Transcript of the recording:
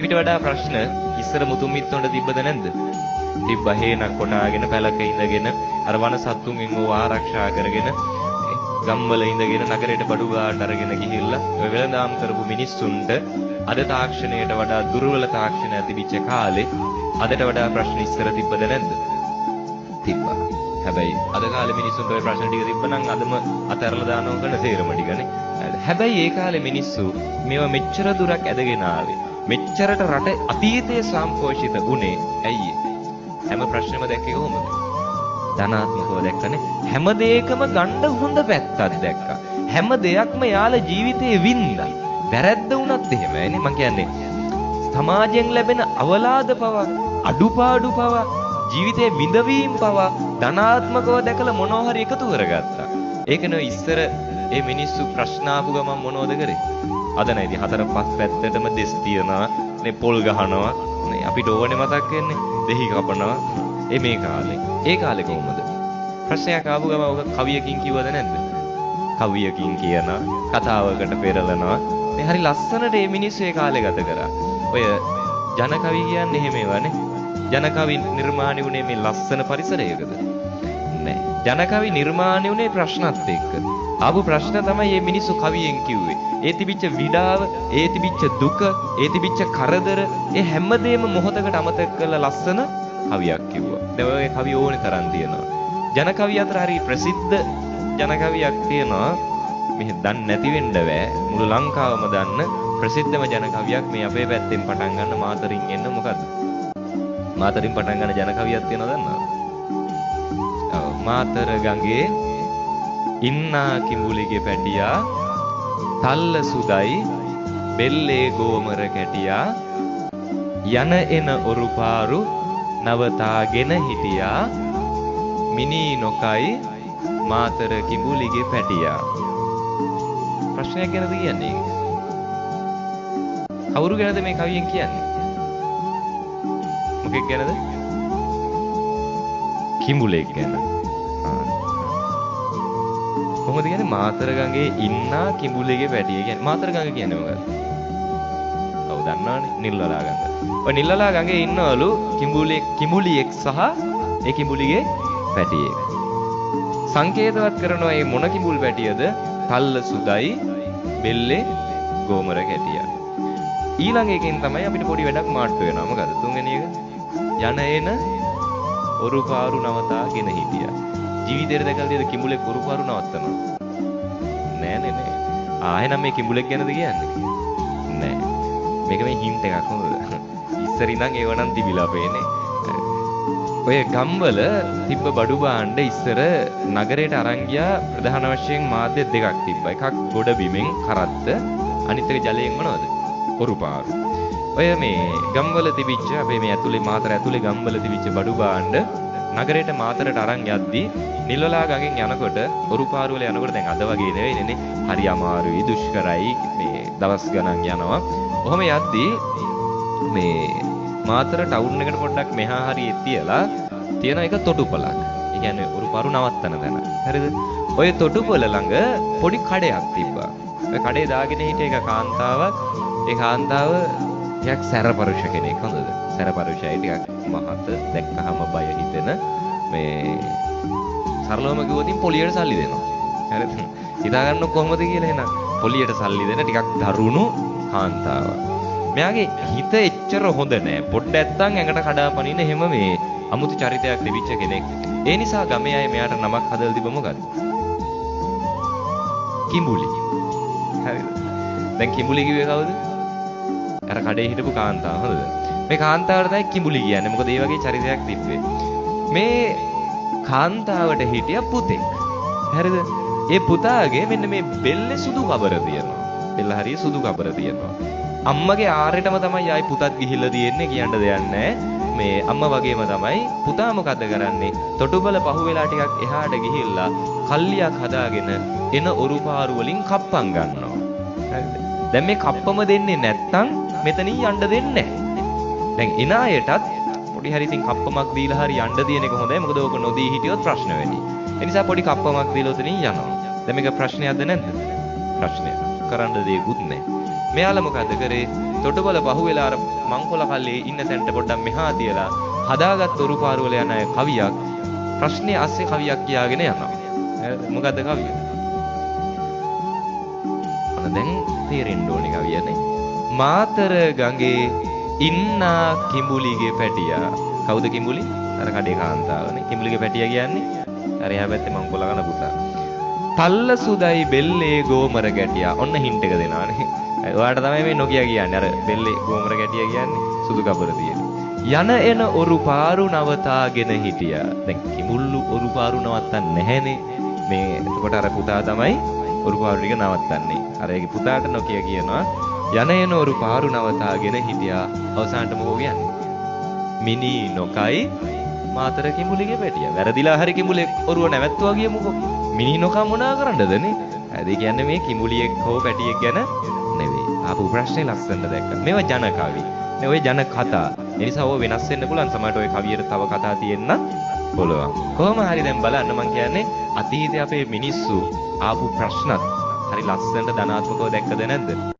ඊට වඩා ප්‍රශ්න ඉස්සර මුතුන් මිත්තොන්ට තිබ්බද නැද්ද? තිබ්බා. හේනක් කොටාගෙන පැලක ඉඳගෙන අර වන සත්තුන්ගෙන් ඕව ආරක්ෂා කරගෙන ගම්වල ඉඳගෙන නගරයට බඩු ගාන්න අරගෙන ගිහිල්ලා වෙළඳාම් කරපු මිනිස්සුන්ට අද තාක්ෂණයට වඩා දුර්වල තාක්ෂණයක් තිබිච්ච කාලේ අදට වඩා ප්‍රශ්න ඉස්සර තිබ්බද නැද්ද? තිබ්බා. හැබැයි අද කාලේ මිනිස්සුන්ට ওই ප්‍රශ්න ටික තිබ්බනම් අදම අතහැරලා දානවා කරන තේරම ටිකනේ. හැබැයි ඒ කාලේ මිනිස්සු මේව මෙච්චර දුරක් ඇදගෙන ආවේ. මෙච්චරට රට අතීතයේ සම්පෝෂිත උනේ ඇයි? හැම ප්‍රශ්නෙම දැක්කේ කොහොමද? ධනාත්මකව දැක්කනේ. හැම දෙයකම ගන්න හොඳ පැත්තක් දැක්කා. හැම දෙයක්ම යාළ ජීවිතේ වින්දා. වැරද්ද වුණත් එහෙමයිනේ. මං කියන්නේ සමාජයෙන් ලැබෙන අවලාද පවා, අඩුපාඩු පවා, ජීවිතේ විඳවීම් පවා ධනාත්මකව දැකලා මොනවා හරි එකතු කරගත්තා. ඒකනේ ඉස්සර ඒ මිනිස්සු ප්‍රශ්න ආපු ගමන් මොනවද කරේ? අද නැති හතර පහ පැත්තටම දෙස් තියනවා, නේ පොල් ගහනවා, නේ අපිට ඕනේ මතක් වෙන්නේ දෙහි කපනවා. මේ කාලේ. ඒ කාලේ කොහොමද? ප්‍රශ්නයක් ආපු ගමන් ඔක කවියකින් කිව්වද නැද්ද? කවියකින් කියනවා, කතාවකට පෙරලනවා. මේ හරි ලස්සනට මේ මිනිස්සු ඒ කාලේ ගත කරා. ඔය ජන කවි කියන්නේ එහෙම ඒවානේ. ජන කවි නිර්මාණය වුණේ මේ ලස්සන පරිසරයකද? නෑ. ජන කවි නිර්මාණය වුණේ ප්‍රශ්නත් එක්ක. ආපු ප්‍රශ්න තමයි මේ මිනිස්සු කවියෙන් කිව්වේ. ඒ තිබිච්ච විඩාව, ඒ තිබිච්ච දුක, ඒ තිබිච්ච කරදර, ඒ හැමදේම මොහොතකට අමතක කරලා ලස්සන කවියක් කිව්වා. දැන් ඔය කවි ඕනේ තරම් තියෙනවා. ජන කවි අතර හරි ප්‍රසිද්ධ ජන කවියක් තියෙනවා. මෙහෙ දන්නේ නැති වෙන්න බෑ. මුළු ලංකාවම දන්න ප්‍රසිද්ධම ජන කවියක් මේ අපේ පැත්තෙන් පටන් ගන්න මාතරින් එන්න මොකද්ද? මාතරින් පටන් ගන්න ජන කවියක් තියෙනවද දන්නවද? ඔව්. මාතර ගඟේ ඉන්නා කිඹුලිගේ පැටියා තල්ල සුදයි බෙල්ලේ ගෝමර කැටියා යන එන ඔරුපාරු නවතාගෙන හිටියා මිනී නොකයි මාතර කිඹුලිගේ පැටියා. ප්‍රශ්නයක් ගැනද කියන්නේ? කවුරු ගැනද මේ කවියෙන් කියන්නේ? මොකෙක් ගැනද? කිඹුලෙක් ගැන. කොහොමද කියන්නේ? මාතර ගඟේ ඉන්නා කිඹුලිගේ පැටිය කියන්නේ. මාතර ගඟ කියන්නේ මොකක්ද? ඔව් දන්නවනේ. නිල්වලා ගඟ. ඔය නිල්වලා ගඟේ ඉන්නවලු කිඹුලියෙක් සහ ඒ කිඹුලිගේ පැටියෙක්. සංකේතවත් කරනවා මේ මොන කිඹුල් පැටියද? තල්ල සුදයි බෙල්ලේ ගෝමර කැටියා. ඊළඟ එකෙන් තමයි අපිට පොඩි වැඩක් මාට්ටු වෙනවා. මොකද තුන්වෙනි එක? යන එන ඔරුපාරු නවතාගෙන හිටියා. ජීවිතේට දැකලා තියෙද කිඹුලෙක් ඔරුපාරු නවත්තනවා? නෑ. එහෙනම් මේ කිඹුලෙක් ගැනද කියන්නේ? නෑ. මේක මේ හින්ට් එකක් හොඳද? ඉස්සර ඉඳන් ඒව නම් තිබිලා පේන්නේ. ඔය ගම්වල තිබ්බ බඩු බාණ්ඩ ඉස්සර නගරයට අරන් ගියා ප්‍රධාන වශයෙන් මාධ්‍ය දෙකක් තිබ්බා. එකක් ගොඩ බිමෙන් කරත්ත, අනිත් එක ජලයෙන් මොනවද? ඔරුපාරු. ඔය මේ ගම්වල තිබිච්ච අපේ මේ ඇතුලේ මාතර ඇතුලේ ගම්වල තිබිච්ච බඩු බාණ්ඩ නගරයට මාතරට අරන් යද්දී නිල්වලා ගඟෙන් යනකොට ඔරුපාරු වල යනකොට දැන් අද වගේ නෙවෙයිනේ. හරි අමාරුයි, දුෂ්කරයි, මේ දවස් ගණන් යනවා. ඔහොම යද්දී මේ මාතර ටවුන් එකට පොඩ්ඩක් මෙහා හරිය තියලා තියෙන එක තොටුපළක්. ඒ කියන්නේ ඔරුපාරු නවත්තන තැන. හරිද? ඔය තොටුපළ ළඟ පොඩි කඩයක් තිබ්බා. ඔය කඩේ දාගෙන හිටිය එක කාන්තාවක්. ඒ කාන්තාව ටිකක් සැරපරුෂ කෙනෙක්. හොඳද? සැරපරුෂයි ටිකක් මහත දැක්කහම බය හිතෙන මේ සරලවම කිව්වොත් පොලියට සල්ලි දෙනවා. හරිද? හිතා ගන්න කොහොමද කියලා එහෙනම් පොලියට සල්ලි දෙන ටිකක් දරුණු කාන්තාවක්. මෙයාගේ හිත එච්චර හොඳ නෑ. පොඩ්ඩක් නැත්තම් ඇඟට කඩාපනින එහෙම මේ අමුතු චරිතයක් තිබිච්ච කෙනෙක්. ඒ නිසා ගමේ අය මෙයාට නමක් හදලා තිබ්බ මොකද්ද? කිඹුලි. හරිද? දැන් කිඹුලි කිව්වේ කවුද? අර කඩේ හිටපු කාන්තාව. හොඳද? මේ කාන්තාවට තමයි කිඹුලි කියන්නේ. මොකද ඒ වගේ චරිතයක් තිබ්බේ. මේ කාන්තාවට හිටිය පුතෙක්. හරිද? ඒ පුතාගේ මෙන්න මේ බෙල්ලේ සුදු කබර තියෙනවා. බෙල්ල හරිය සුදු කබර තියෙනවා. අම්මගේ ආරෙටම තමයි ආයි පුතත් ගිහිල්ලා තියෙන්නේ කියන්න දෙයක් නැහැ. මේ අම්මා වගේම තමයි පුතා මොකද කරන්නේ? තොටුබල පහුවෙලා ටිකක් එහාට ගිහිල්ලා කල්ලියක් හදාගෙන එන ඔරුපාරු වලින් කප්පම් ගන්නවා. හරිද? දැන් මේ කප්පම දෙන්නේ නැත්තම් මෙතනින් යන්න දෙන්නේ නැහැ. දැන් එන අයටත් පොඩි හරි ඉතින් කප්පමක් දීලා හරි යන්න දින එක හොඳයි. මොකද ඕක නොදී හිටියොත් ප්‍රශ්න වෙයි. ඒ නිසා පොඩි කප්පමක් දීලා උතනින් යනවා. දැන් මේක ප්‍රශ්නයක්ද නැද්ද? ප්‍රශ්නයක්. කරන්න දෙයක්වත් නැහැ. මෙයාලා මොකද කරේ? තොටුපළ පහුවෙලා අර මංකොල කල්ලේ ඉන්න තැනට පොඩ්ඩක් මෙහා තියලා හදාගත් ඔරු පාරු වල යන කවියක් ප්‍රශ්නේ ASCII කවියක් කියාගෙන යනවා. මොකද්ද කවිය? දැන් තේරෙන්න ඕනේ කවියනේ. මාතර ගඟේ ඉන්නා කිඹුලිගේ පැටියා. කවුද කිඹුලි? අර කඩේ කාන්තාවනේ. කිඹුලිගේ පැටියා කියන්නේ අර එහා පැත්තේ මංකොල කන පුතා. තල්ල සුදයි බෙල්ලේ ගෝමර ගැටියා. ඔන්න හින්ට් එක දෙනවානේ. ඔයාලට තමයි මේ නොකිය කියන්නේ. අර බෙල්ලේ ගෝමර ගැටියා කියන්නේ සුදු කබර තියෙන. යන එන ඔරු පාරු නවතාගෙන හිටියා. දැන් කිඹුල්ලු ඔරු පාරු නවත්තන්නේ නැහැනේ. මේ එතකොට අර පුතා තමයි ඔරු පාරු ටික නවත්තන්නේ. අර ඒකේ පුතාට නොකිය කියනවා යන එන ඔරු පාරු නවතාගෙන හිටියා. අවසානට මොකෝ කියන්නේ? මිනි නොකයි මාතර කිඹුලිගේ පැටියා. වැරදිලා හරි කිඹුලේ ඔරුව නැවැත්තුවා කියමුකෝ. මිනි නොකා මොනා කරන්නදනේ? ඒ කියන්නේ මේ කිඹුලියෙක් හෝ පැටියෙක් ගැන නෙවෙයි. ආපු ප්‍රශ්නේ ලස්සනට දැක්කා. මේවා ජන කවි. මේ ඔය ජන කතා. ඒ නිසා ඔය වෙනස් වෙන්න පුළුවන්. සමහරට ඔය කවියට තව කතා තියෙන්න පුළුවන්. කොහොම හරි දැන් බලන්න මම කියන්නේ අතීතයේ අපේ මිනිස්සු ආපු ප්‍රශ්නත් හරි ලස්සනට ධනාත්මකව දැක්කද නැද්ද?